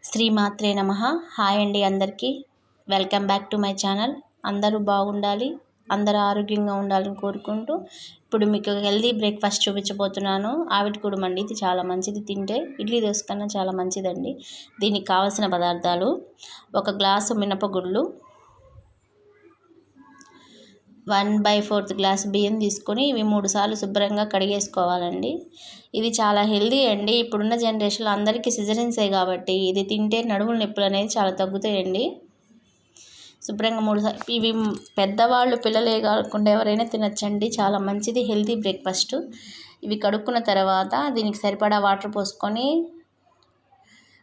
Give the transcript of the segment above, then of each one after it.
శ్రీమాత్రే నమః. హాయ్ అండి అందరికీ. Welcome back to my channel. అందరూ బాగుండాలి, అందరూ ఆరోగ్యంగా ఉండాలని కోరుకుంటూ ఇప్పుడు మీకు హెల్దీ బ్రేక్ఫాస్ట్ చూపించబోతున్నాను. ఆవిడ కుడుమండి. ఇది చాలా మంచిది, తింటే ఇడ్లీ దోశ కన్నా చాలా మంచిదండి. దీనికి కావాల్సిన పదార్థాలు: 1 గ్లాసు మినపగుళ్ళు, 1/4 గ్లాసు బియ్యం తీసుకొని ఇవి 3 సార్లు శుభ్రంగా కడిగేసుకోవాలండి. ఇది చాలా హెల్దీ అండి. ఇప్పుడున్న జనరేషన్లో అందరికీ సిజరియన్సే కాబట్టి ఇది తింటే నడుముల నొప్పులు అనేది చాలా తగ్గుతాయండి. శుభ్రంగా 3 సార్లు. ఇవి పెద్దవాళ్ళు పిల్లలే కాకుండా ఎవరైనా తినచ్చండి. చాలా మంచిది, హెల్దీ బ్రేక్ఫాస్ట్. ఇవి కడుక్కున్న తర్వాత దీనికి సరిపడా వాటర్ పోసుకొని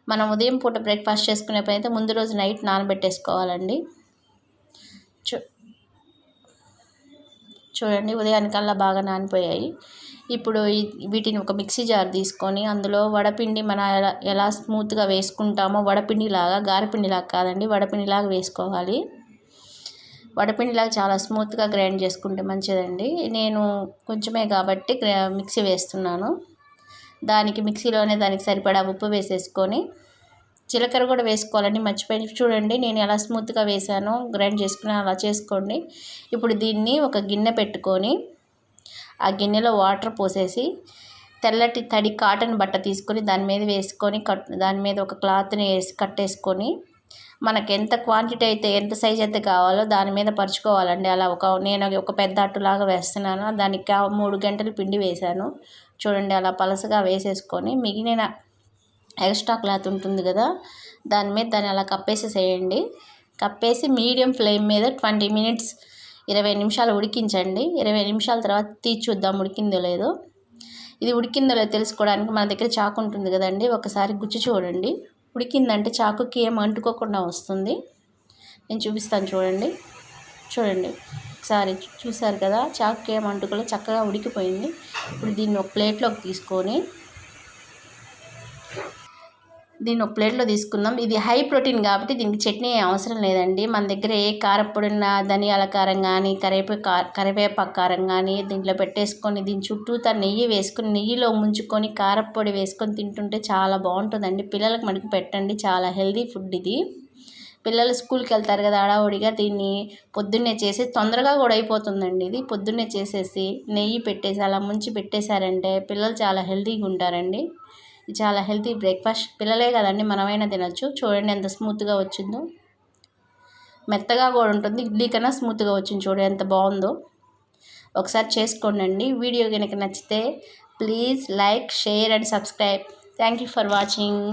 మనం ఉదయం పూట బ్రేక్ఫాస్ట్ చేసుకునే పని అయితే ముందు రోజు నైట్ నానబెట్టేసుకోవాలండి. చూడండి, ఉదయానికల్లా బాగా నానిపోయాయి. ఇప్పుడు వీటిని ఒక మిక్సీ జార్ తీసుకొని అందులో వడపిండి మనం ఎలా స్మూత్గా వేసుకుంటామో వడపిండిలాగా, గారెపిండిలాగా కాదండి, వడపిండిలాగా వేసుకోవాలి. వడపిండిలాగా చాలా స్మూత్గా గ్రైండ్ చేసుకుంటే మంచిదండి. నేను కొంచెమే కాబట్టి మిక్సీ వేస్తున్నాను. మిక్సీలోనే దానికి సరిపడా ఉప్పు వేసేసుకొని జీలకర్ర కూడా వేసుకోవాలండి, మర్చిపోయి. చూడండి నేను ఎలా స్మూత్గా వేసానో, గ్రైండ్ చేసుకుని అలా చేసుకోండి. ఇప్పుడు దీన్ని ఒక గిన్నె పెట్టుకొని ఆ గిన్నెలో వాటర్ పోసేసి తెల్లటి తడి కాటన్ బట్ట తీసుకొని దాని మీద వేసుకొని దాని మీద ఒక క్లాత్ని వేసి కట్టేసుకొని మనకు ఎంత క్వాంటిటీ అయితే, ఎంత సైజ్ అయితే కావాలో దాని మీద పరుచుకోవాలండి. అలా నేను ఒక పెద్ద అట్టులాగా వేస్తున్నాను. దానికి 3 గంటలు పిండి వేశాను. చూడండి, అలా పలసగా వేసేసుకొని మిగిలిన ఎక్స్ట్రా క్లాత్ ఉంటుంది కదా, దాన్ని అలా కప్పేసేసేయండి. కప్పేసి మీడియం ఫ్లేమ్ మీద 20 మినిట్స్ 20 నిమిషాలు ఉడికించండి. 20 నిమిషాల తర్వాత తీసి చూద్దాం ఉడికిందో లేదో. ఇది ఉడికిందో లేదో తెలుసుకోవడానికి మన దగ్గర చాకు ఉంటుంది కదండి, ఒకసారి గుచ్చి చూడండి. ఉడికిందంటే చాకుకి ఏం అంటుకోకుండా వస్తుంది. నేను చూపిస్తాను చూడండి. ఒకసారి చూసారు కదా, చాకుకి ఏం అంటుకోలేదు, చక్కగా ఉడికిపోయింది. ఇప్పుడు దీన్ని ఒక ప్లేట్లోకి తీసుకుందాం. ఇది హై ప్రోటీన్ కాబట్టి దీనికి చట్నీ అవసరం లేదండి. మన దగ్గర ఏ కారపొడి ఉన్న, ధనియాల కారం కానీ, కరివేపాకు కారం కానీ దీంట్లో పెట్టేసుకొని దీని చుట్టూతా నెయ్యి వేసుకొని, నెయ్యిలో ముంచుకొని కారపొడి వేసుకొని తింటుంటే చాలా బాగుంటుందండి. పిల్లలకు మనకి పెట్టండి, చాలా హెల్దీ ఫుడ్ ఇది. పిల్లలు స్కూల్కి వెళ్తారు కదా, హడావుడిగా దీన్ని పొద్దున్నే చేసి, తొందరగా కూడా అయిపోతుందండి. ఇది పొద్దున్నే చేసేసి నెయ్యి పెట్టేసి అలా ముంచి పెట్టేశారంటే పిల్లలు చాలా హెల్తీగా ఉంటారండి. ఇది చాలా హెల్తీ బ్రేక్ఫాస్ట్. పిల్లలే కదండి, మనమైనా తినచ్చు. చూడండి ఎంత స్మూత్గా వచ్చిందో, మెత్తగా కూడా ఉంటుంది. ఇడ్లీ కన్నా స్మూత్గా వచ్చింది. చూడండి ఎంత బాగుందో. ఒకసారి చేసుకోండి. వీడియో కనుక నచ్చితే please like, share and subscribe. Thank you for watching.